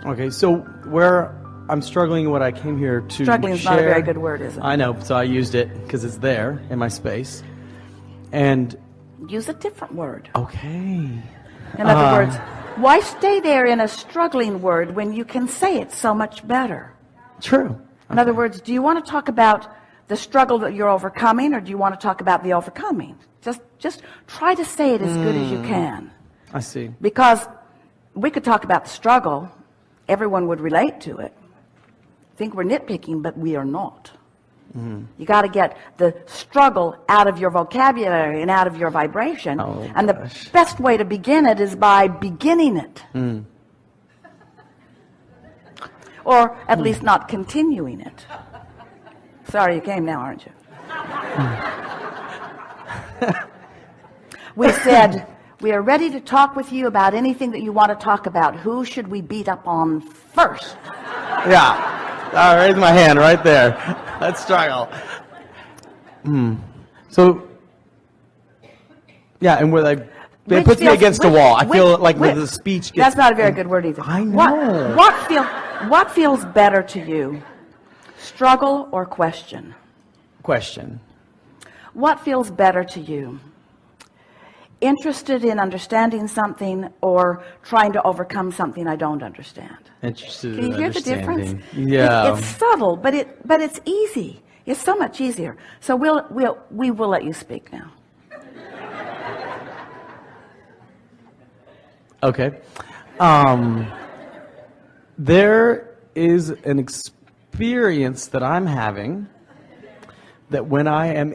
Okay, so where I'm struggling, what I came here to Struggling is share, not a very good word, is it? I know, so I used it because it's there in my space. And use a different word. okay. In other words, why stay there in a struggling word when you can say it so much better? True. In other words, do you want to talk about the struggle that you're overcoming, or do you want to talk about the overcoming? Just try to say it as good as you can. I see. Because we could talk about the struggle. Everyone would relate to it. Think we're nitpicking, but we are not. You got to get the struggle out of your vocabulary and out of your vibration. And the best way to begin it is by beginning it. Or at least not continuing it. Sorry you came now, aren't you? We said, we are ready to talk with you about anything that you want to talk about. Who should we beat up on first? Yeah. I'll raise my hand right there. Let's struggle. So, yeah, and where it puts me against a wall. I feel like the speech gets... That's not a very good word either. I know. What feels better to you? Struggle or question? Question. What feels better to you? Interested in understanding something or trying to overcome something I don't understand? Interested in understanding. Can you hear the difference? Yeah. It's subtle, but it's easy. It's so much easier. So we will let you speak now. Okay. There is an experience that I'm having that when I am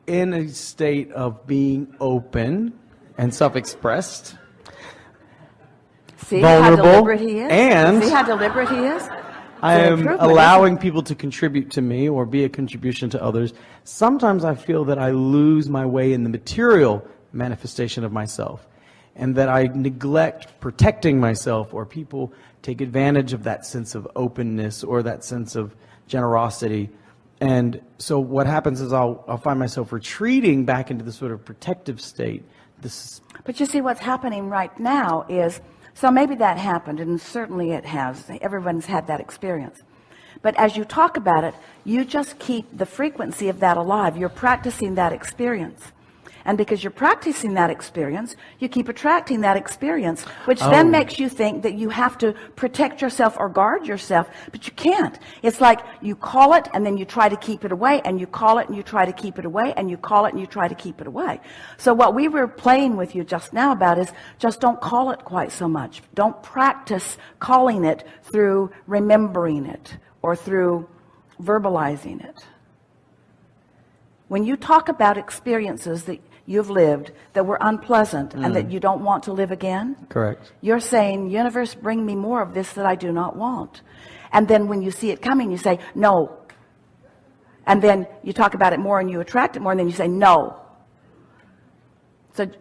in a state of being open and self-expressed, vulnerable, how deliberate he is? And see how deliberate he is? I am allowing people to contribute to me or be a contribution to others. Sometimes I feel that I lose my way in the material manifestation of myself, and that I neglect protecting myself, or people take advantage of that sense of openness or that sense of generosity. And so what happens is I'll find myself retreating back into this sort of protective state. But you see, what's happening right now is, so maybe that happened, and certainly it has. Everyone's had that experience. But as you talk about it, you just keep the frequency of that alive. You're practicing that experience. And because you're practicing that experience, you keep attracting that experience, which then makes you think that you have to protect yourself or guard yourself, but you can't. It's like you call it and then you try to keep it away, and you call it and you try to keep it away, and you call it and you try to keep it away. So what we were playing with you just now about is just don't call it quite so much. Don't practice calling it through remembering it or through verbalizing it. When you talk about experiences that you've lived that were unpleasant and that you don't want to live again. Correct. You're saying, universe, bring me more of this that I do not want. And then when you see it coming, you say, no. And then you talk about it more and you attract it more, and then you say, no. So do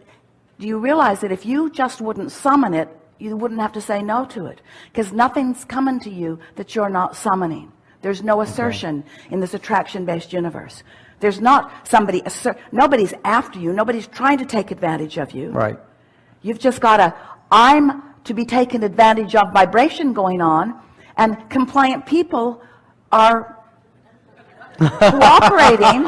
you realize that if you just wouldn't summon it, you wouldn't have to say no to it? Because nothing's coming to you that you're not summoning. There's no assertion in this attraction-based universe. There's not somebody, nobody's after you. Nobody's trying to take advantage of you. Right. You've just got I'm to be taken advantage of vibration going on, and compliant people are cooperating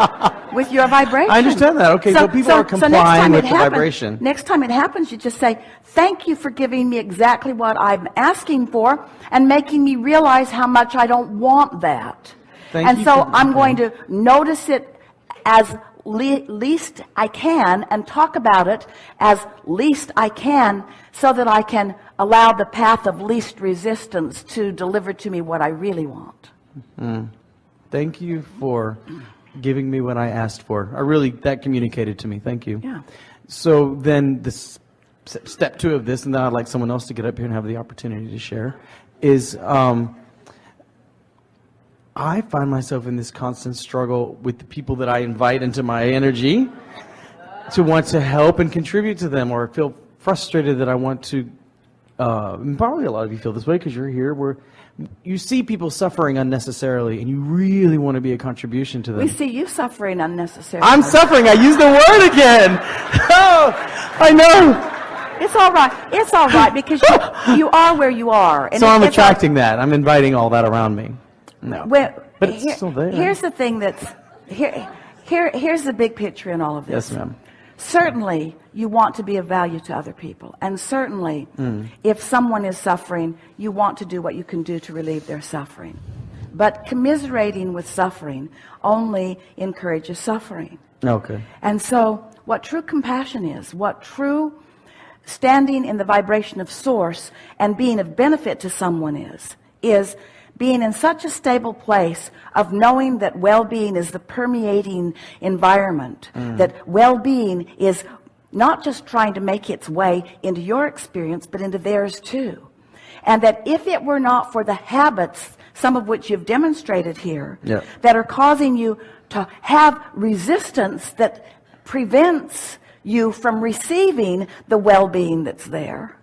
with your vibration. I understand that. Okay, so people are complying with the vibration. Next time it happens, you just say, thank you for giving me exactly what I'm asking for and making me realize how much I don't want that. And so I'm going to notice it as least I can and talk about it as least I can, so that I can allow the path of least resistance to deliver to me what I really want. Thank you for giving me what I asked for. That communicated to me. Thank you. Yeah. So then this step 2 of this, and then I'd like someone else to get up here and have the opportunity to share, is I find myself in this constant struggle with the people that I invite into my energy to want to help and contribute to them, or feel frustrated that I want to, and probably a lot of you feel this way because you're here, where you see people suffering unnecessarily and you really want to be a contribution to them. We see you suffering unnecessarily. I'm suffering. I used the word again. Oh, I know. It's all right. It's all right because you are where you are. And So I'm it's attracting that. I'm inviting all that around me. No. Well, But it's still there. Here's the thing that's here's the big picture in all of this. Yes, ma'am. Certainly, you want to be of value to other people, and certainly, if someone is suffering, you want to do what you can do to relieve their suffering. But commiserating with suffering only encourages suffering. Okay. And so, what true compassion is, what true standing in the vibration of source and being of benefit to someone is being in such a stable place of knowing that well-being is the permeating environment, that well-being is not just trying to make its way into your experience, but into theirs too. And that if it were not for the habits, some of which you've demonstrated here, that are causing you to have resistance that prevents you from receiving the well-being that's there.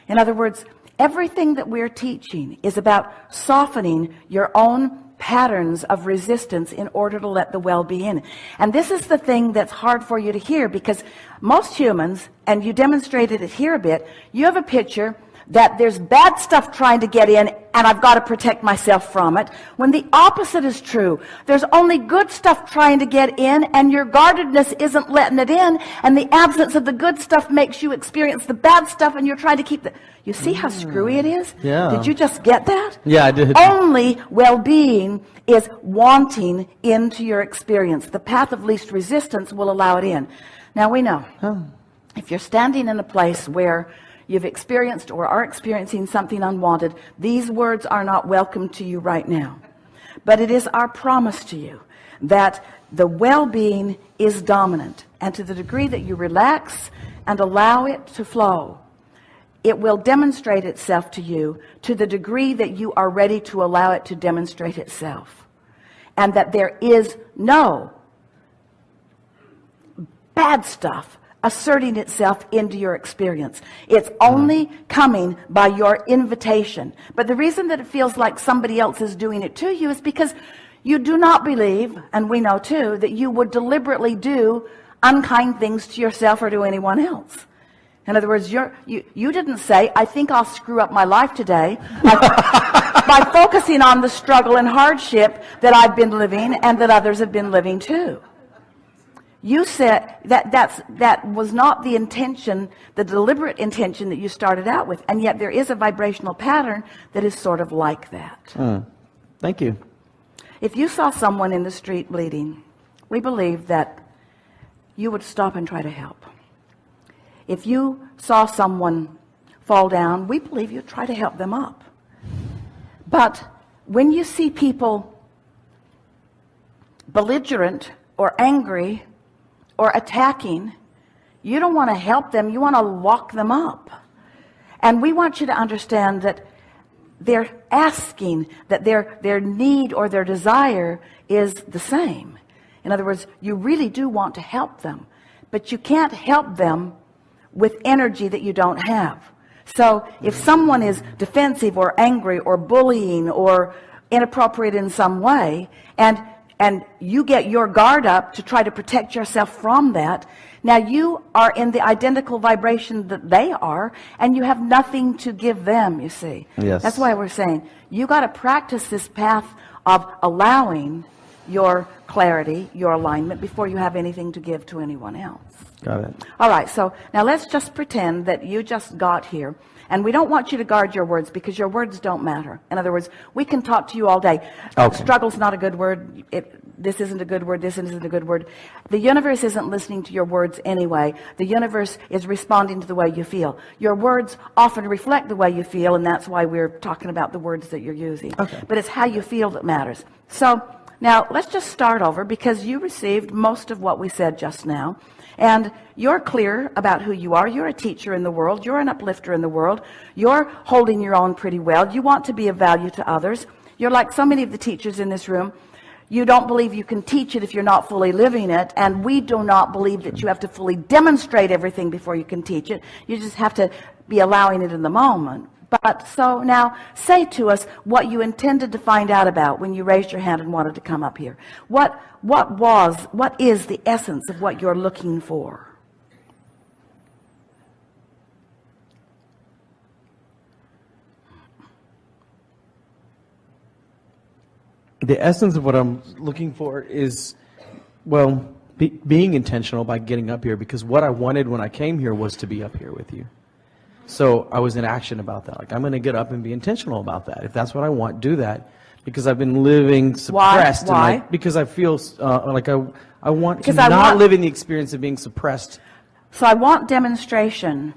In other words, everything that we're teaching is about softening your own patterns of resistance in order to let the well-be in. And this is the thing that's hard for you to hear, because most humans, and you demonstrated it here a bit, you have a picture that there's bad stuff trying to get in and I've got to protect myself from it, when the opposite is true. There's only good stuff trying to get in and your guardedness isn't letting it in, and the absence of the good stuff makes you experience the bad stuff, and you're trying to keep the... You see how screwy it is? Yeah. Did you just get that? Yeah, I did. Only well-being is wanting into your experience. The path of least resistance will allow it in. Now we know, if you're standing in a place where you've experienced or are experiencing something unwanted, these words are not welcome to you right now. But it is our promise to you that the well-being is dominant, and to the degree that you relax and allow it to flow, it will demonstrate itself to you to the degree that you are ready to allow it to demonstrate itself. And that there is no bad stuff asserting itself into your experience. It's only coming by your invitation. But the reason that it feels like somebody else is doing it to you is because you do not believe, and we know too, that you would deliberately do unkind things to yourself or to anyone else. In other words, you didn't say, I think I'll screw up my life today by focusing on the struggle and hardship that I've been living and that others have been living too. You said that was not the intention, the deliberate intention that you started out with, and yet there is a vibrational pattern that is sort of like that. Thank you. If you saw someone in the street bleeding, we believe that you would stop and try to help. If you saw someone fall down, we believe you'd try to help them up. But when you see people belligerent or angry or attacking, you don't want to help them, you want to lock them up. And we want you to understand that they're asking, that their need or their desire is the same. In other words, you really do want to help them, but you can't help them with energy that you don't have. So if someone is defensive or angry or bullying or inappropriate in some way, and you get your guard up to try to protect yourself from that, now you are in the identical vibration that they are, and you have nothing to give them, you see. Yes. That's why we're saying you got to practice this path of allowing your clarity, your alignment, before you have anything to give to anyone else. Got it. All right, so now let's just pretend that you just got here. And we don't want you to guard your words, because your words don't matter. In other words, we can talk to you all day. Okay. Struggle's not a good word. This isn't a good word. This isn't a good word. The universe isn't listening to your words anyway. The universe is responding to the way you feel. Your words often reflect the way you feel, and that's why we're talking about the words that you're using. Okay. But it's how you feel that matters. So now let's just start over, because you received most of what we said just now. And you're clear about who you are. You're a teacher in the world. You're an uplifter in the world. You're holding your own pretty well. You want to be of value to others. You're like so many of the teachers in this room. You don't believe you can teach it if you're not fully living it. And we do not believe that you have to fully demonstrate everything before you can teach it. You just have to be allowing it in the moment. But so now say to us what you intended to find out about when you raised your hand and wanted to come up here. What is the essence of what you're looking for? the essence of what I'm looking for is, well, being intentional by getting up here, because what I wanted when I came here was to be up here with you. So I was in action about that. Like, I'm going to get up and be intentional about that. If that's what I want, do that. Because I've been living suppressed. Why? Because I feel like I want to not live in the experience of being suppressed. So I want demonstration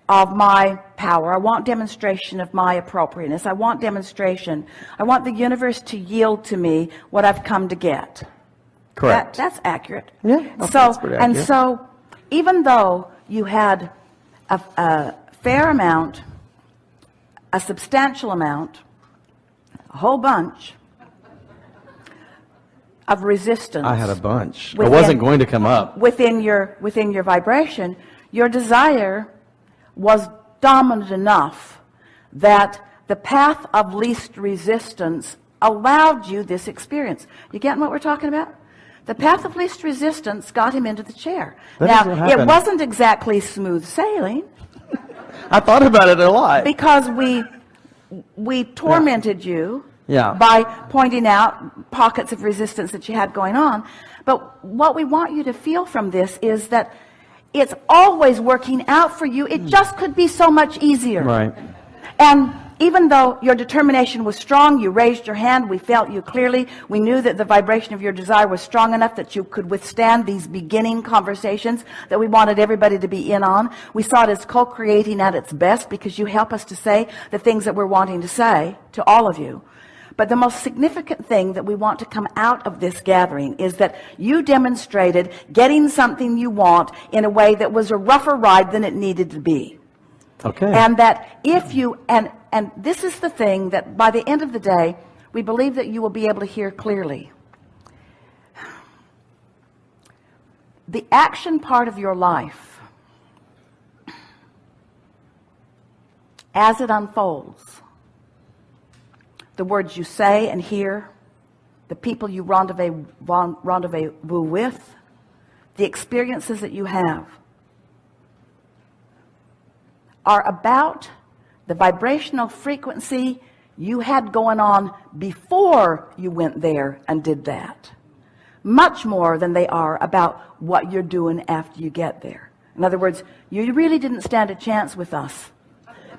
of my power. I want demonstration of my appropriateness. I want demonstration. I want the universe to yield to me what I've come to get. Correct. That's accurate. Yeah. Okay, that's pretty accurate. And so, even though you had a fair amount, a substantial amount, a whole bunch of resistance. I had a bunch. I wasn't going to come up. Within your vibration, your desire was dominant enough that the path of least resistance allowed you this experience. You getting what we're talking about? The path of least resistance got him into the chair. Now, it wasn't exactly smooth sailing. I thought about it a lot. Because we tormented you by pointing out pockets of resistance that you had going on. But what we want you to feel from this is that it's always working out for you. It just could be so much easier. Right. And even though your determination was strong, you raised your hand, we felt you clearly, we knew that the vibration of your desire was strong enough that you could withstand these beginning conversations that we wanted everybody to be in on. We saw it as co-creating at its best, because you help us to say the things that we're wanting to say to all of you. But the most significant thing that we want to come out of this gathering is that you demonstrated getting something you want in a way that was a rougher ride than it needed to be. Okay. And that if you, and this is the thing that by the end of the day, we believe that you will be able to hear clearly. The action part of your life, as it unfolds, the words you say and hear, the people you rendezvous with, the experiences that you have, are about the vibrational frequency you had going on before you went there and did that, much more than they are about what you're doing after you get there. In other words, you really didn't stand a chance with us,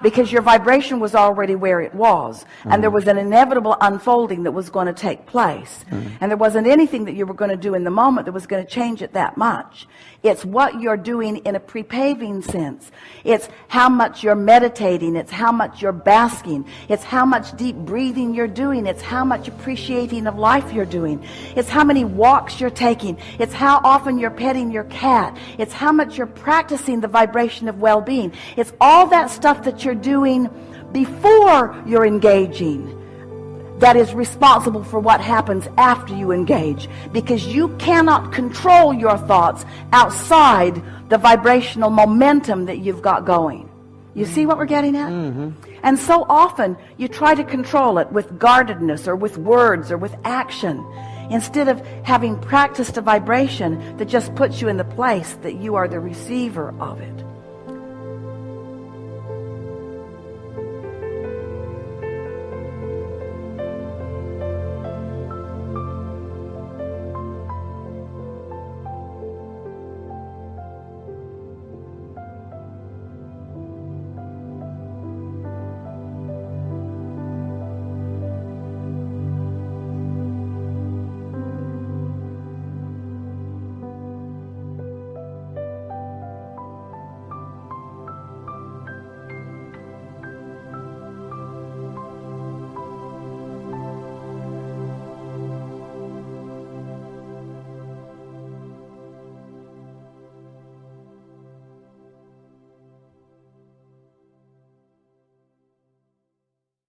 because your vibration was already where it was, and there was an inevitable unfolding that was going to take place, and there wasn't anything that you were going to do in the moment that was going to change it that much. It's what you're doing in a pre-paving sense. It's how much you're meditating. It's how much you're basking. It's how much deep breathing you're doing. It's how much appreciating of life you're doing. It's how many walks you're taking. It's how often you're petting your cat. It's how much you're practicing the vibration of well-being. It's all that stuff that you're doing before you're engaging that is responsible for what happens after you engage, because you cannot control your thoughts outside the vibrational momentum that you've got going. You see what we're getting at? And so often you try to control it with guardedness or with words or with action, instead of having practiced a vibration that just puts you in the place that you are the receiver of it.